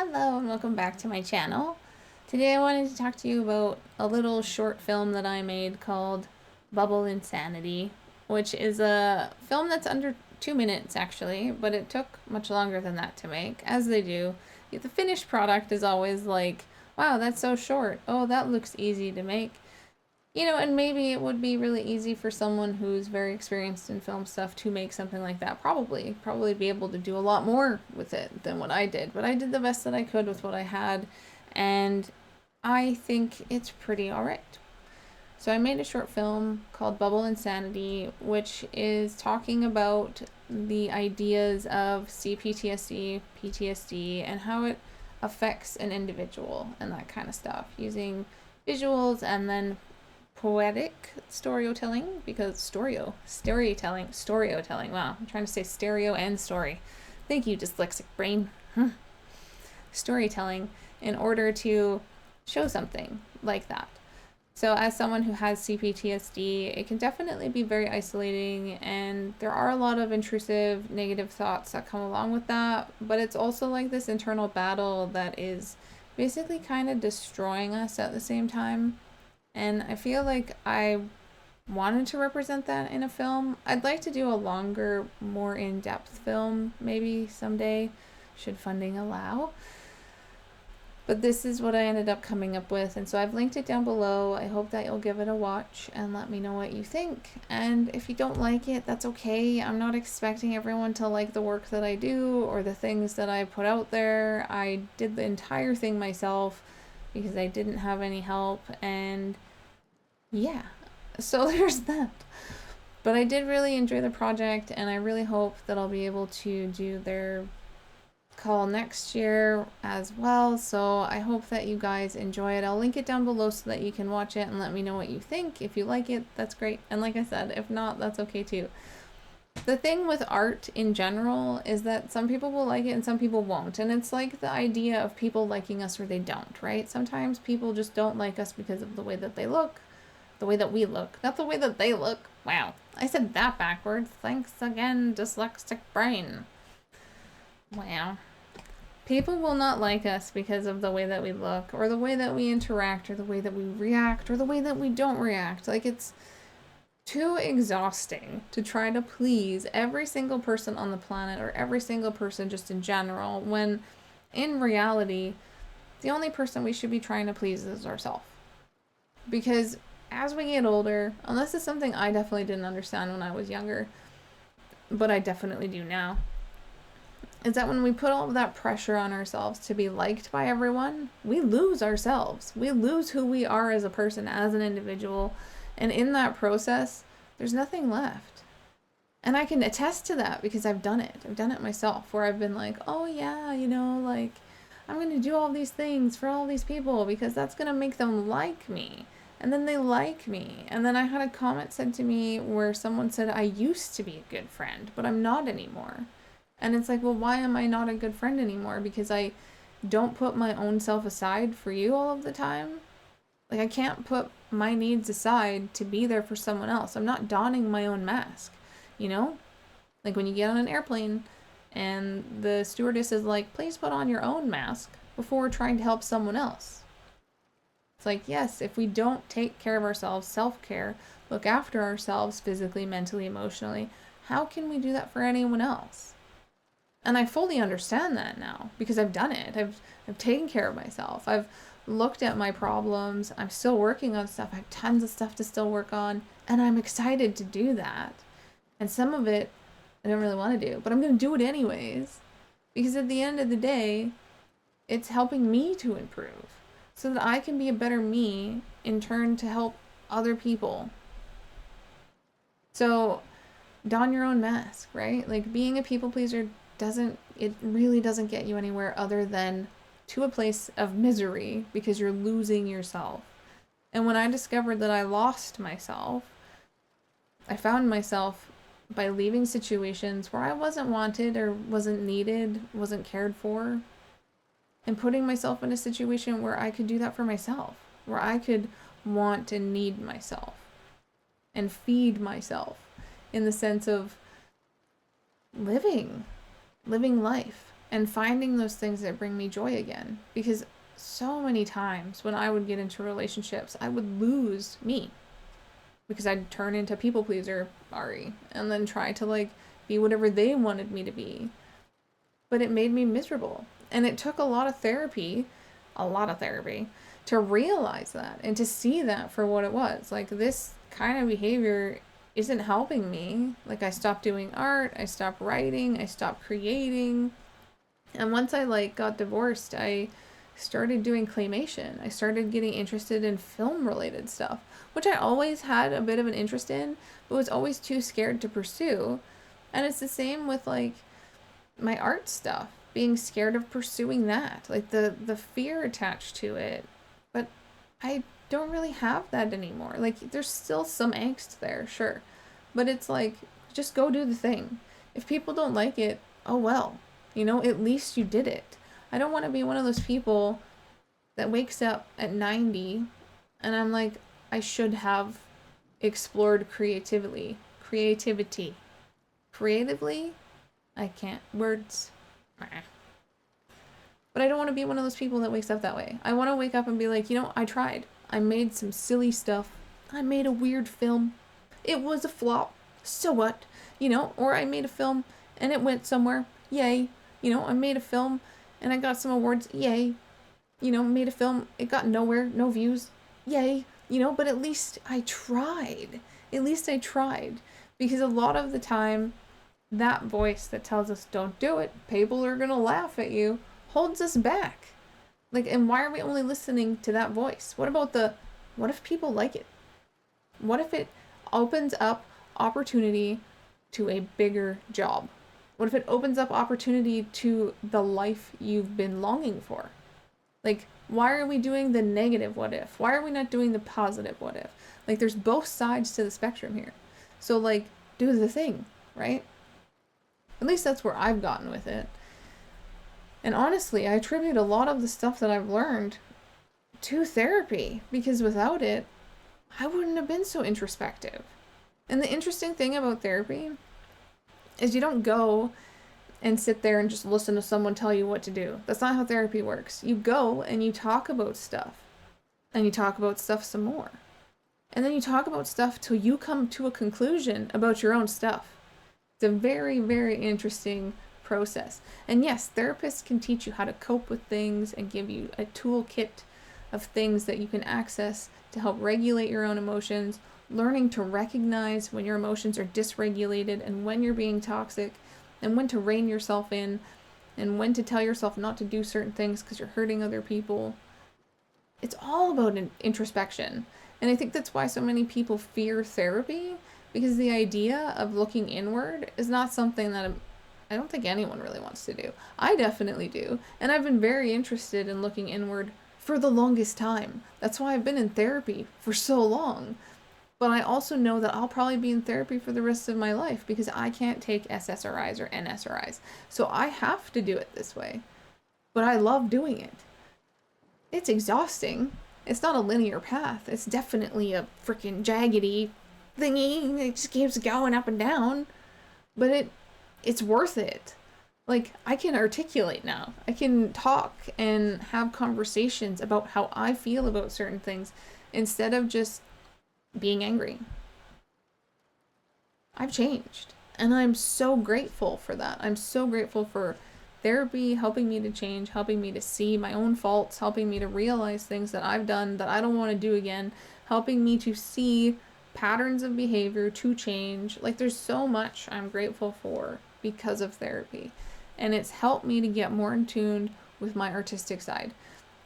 Hello and welcome back to my channel. Today I wanted to talk to you about a little short film that I made called Bubble Insanity, which is a film that's under 2 minutes actually, but it took much longer than that to make, as they do. The finished product is always like, wow, that's so short. Oh, that looks easy to make. You know, and maybe it would be really easy for someone who's very experienced in film stuff to make something like that. Probably be able to do a lot more with it than what I did. But I did the best that I could with what I had, and I think it's pretty alright. So I made a short film called Bubble Insanity, which is talking about the ideas of CPTSD, PTSD, and how it affects an individual and that kind of stuff, using visuals and then poetic storytelling, because storytelling, wow, I'm trying to say stereo and story. Thank you, dyslexic brain. Storytelling in order to show something like that. So as someone who has CPTSD, it can definitely be very isolating, and there are a lot of intrusive negative thoughts that come along with that, but it's also like this internal battle that is basically kind of destroying us at the same time. And I feel like I wanted to represent that in a film. I'd like to do a longer, more in-depth film, maybe someday, should funding allow. But this is what I ended up coming up with, and so I've linked it down below. I hope that you'll give it a watch and let me know what you think. And if you don't like it, that's okay. I'm not expecting everyone to like the work that I do or the things that I put out there. I did the entire thing myself because I didn't have any help, and yeah, so there's that. But I did really enjoy the project, and I really hope that I'll be able to do their call next year as well. So I hope that you guys enjoy it. I'll link it down below so that you can watch it and let me know what you think. If you like it, that's great. And like I said, if not, that's okay too. The thing with art in general is that some people will like it and some people won't. And it's like the idea of people liking us or they don't, right? Sometimes people just don't like us because of the way that they look, the way that we look, not the way that they look. Wow, I said that backwards. Thanks again, dyslexic brain. Wow. People will not like us because of the way that we look, or the way that we interact, or the way that we react, or the way that we don't react. Like, it's too exhausting to try to please every single person on the planet, or every single person just in general, when in reality, the only person we should be trying to please is ourselves. Because as we get older, unless it's something I definitely didn't understand when I was younger, but I definitely do now, is that when we put all of that pressure on ourselves to be liked by everyone, we lose ourselves. We lose who we are as a person, as an individual, and in that process, there's nothing left. And I can attest to that because I've done it. I've done it myself, where I've been like, oh yeah, you know, like, I'm going to do all these things for all these people because that's going to make them like me. And then they like me. And then I had a comment said to me where someone said, I used to be a good friend, but I'm not anymore. And it's like, well, why am I not a good friend anymore? Because I don't put my own self aside for you all of the time. Like, I can't put my needs aside to be there for someone else. I'm not donning my own mask, you know? Like when you get on an airplane and the stewardess is like, please put on your own mask before trying to help someone else. It's like, yes, if we don't take care of ourselves, self-care, look after ourselves physically, mentally, emotionally, how can we do that for anyone else? And I fully understand that now because I've done it. I've taken care of myself. I've looked at my problems. I'm still working on stuff. I have tons of stuff to still work on, and I'm excited to do that. And some of it I don't really want to do, but I'm going to do it anyways because at the end of the day, it's helping me to improve so that I can be a better me in turn to help other people. So don your own mask, right? Like, being a people pleaser really doesn't get you anywhere other than to a place of misery because you're losing yourself. And when I discovered that I lost myself, I found myself by leaving situations where I wasn't wanted or wasn't needed, wasn't cared for, and putting myself in a situation where I could do that for myself, where I could want and need myself and feed myself in the sense of living life. and finding those things that bring me joy again. Because so many times when I would get into relationships, I would lose me because I'd turn into people pleaser Ari and then try to like be whatever they wanted me to be. But it made me miserable. And it took a lot of therapy, to realize that and to see that for what it was. Like, this kind of behavior isn't helping me. Like, I stopped doing art, I stopped writing, I stopped creating. And once I like got divorced, I started doing claymation. I started getting interested in film related stuff, which I always had a bit of an interest in, but was always too scared to pursue. And it's the same with like my art stuff, being scared of pursuing that, like the fear attached to it. But I don't really have that anymore. Like, there's still some angst there, sure, but it's like, just go do the thing. If people don't like it, oh well, you know, at least you did it. I don't want to be one of those people that wakes up at 90 and I'm like, I should have explored creativity creatively. I can't words. But I don't want to be one of those people that wakes up that way. I want to wake up and be like, you know, I tried. I made some silly stuff. I made a weird film. It was a flop. So what? You know, or I made a film and it went somewhere. Yay. You know, I made a film and I got some awards. Yay. You know, made a film. It got nowhere. No views. Yay. You know, but at least I tried. At least I tried. Because a lot of the time, that voice that tells us don't do it, people are going to laugh at you, holds us back. Like, and why are we only listening to that voice? What if people like it? What if it opens up opportunity to a bigger job? What if it opens up opportunity to the life you've been longing for? Like, why are we doing the negative what if? Why are we not doing the positive what if? Like, there's both sides to the spectrum here. So, like, do the thing, right? At least that's where I've gotten with it. And honestly, I attribute a lot of the stuff that I've learned to therapy, because without it, I wouldn't have been so introspective. And the interesting thing about therapy is you don't go and sit there and just listen to someone tell you what to do. That's not how therapy works. You go and you talk about stuff. And you talk about stuff some more. And then you talk about stuff till you come to a conclusion about your own stuff. It's a very, very interesting process. And yes, therapists can teach you how to cope with things and give you a toolkit of things that you can access to help regulate your own emotions, learning to recognize when your emotions are dysregulated and when you're being toxic, and when to rein yourself in, and when to tell yourself not to do certain things because you're hurting other people. It's all about introspection. And I think that's why so many people fear therapy, because the idea of looking inward is not something that I don't think anyone really wants to do. I definitely do. And I've been very interested in looking inward for the longest time. That's why I've been in therapy for so long. But I also know that I'll probably be in therapy for the rest of my life because I can't take SSRIs or NSRIs. So I have to do it this way. But I love doing it. It's exhausting. It's not a linear path. It's definitely a freaking jaggedy thingy. It just keeps going up and down. But it's worth it. Like, I can articulate now. I can talk and have conversations about how I feel about certain things instead of just being angry. I've changed. And I'm so grateful for that. I'm so grateful for therapy helping me to change, helping me to see my own faults, helping me to realize things that I've done that I don't want to do again, helping me to see patterns of behavior to change. Like, there's so much I'm grateful for because of therapy. And it's helped me to get more in tune with my artistic side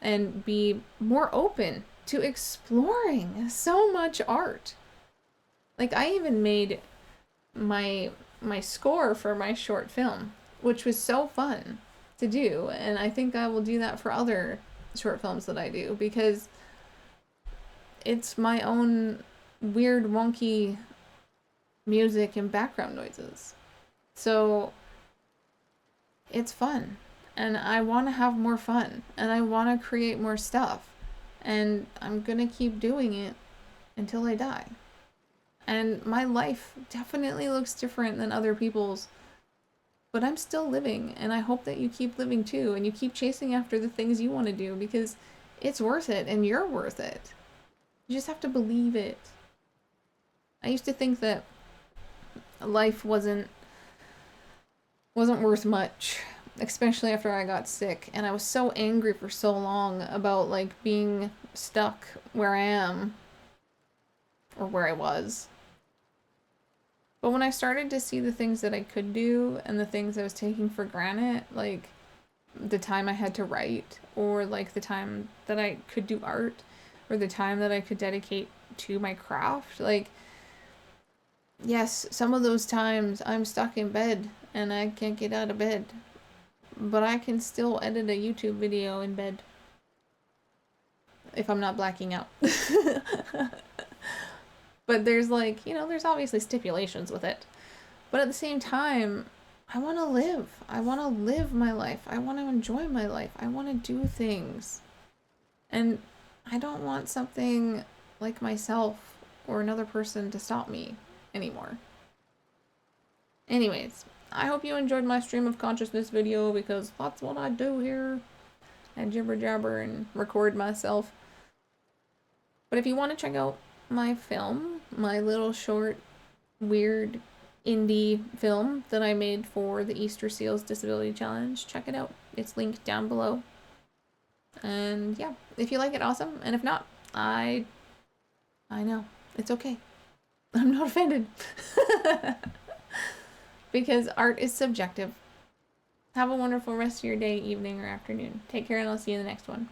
and be more open to exploring so much art. Like, I even made my score for my short film, which was so fun to do, and I think I will do that for other short films that I do, because it's my own weird, wonky music and background noises. So it's fun, and I want to have more fun, and I want to create more stuff, and I'm gonna keep doing it until I die. And my life definitely looks different than other people's But I'm still living, and I hope that you keep living too, and you keep chasing after the things you want to do, because it's worth it, and you're worth it. You just have to believe it. I used to think that life wasn't worth much, especially after I got sick, and I was so angry for so long about like being stuck where I am, or where I was. But when I started to see the things that I could do and the things I was taking for granted, like the time I had to write, or like the time that I could do art, or the time that I could dedicate to my craft, like, yes, some of those times I'm stuck in bed and I can't get out of bed, but I can still edit a YouTube video in bed if I'm not blacking out. But there's like, you know, there's obviously stipulations with it. But at the same time, I want to live. I want to live my life. I want to enjoy my life. I want to do things. And I don't want something like myself or another person to stop me anymore. Anyways, I hope you enjoyed my stream of consciousness video, because that's what I do here. I jibber jabber and record myself. But if you want to check out my film, my little short, weird indie film that I made for the Easterseals Disability Challenge, check it out. It's linked down below. And yeah, if you like it, awesome. And if not, I know. It's okay. I'm not offended. Because art is subjective. Have a wonderful rest of your day, evening, or afternoon. Take care, and I'll see you in the next one.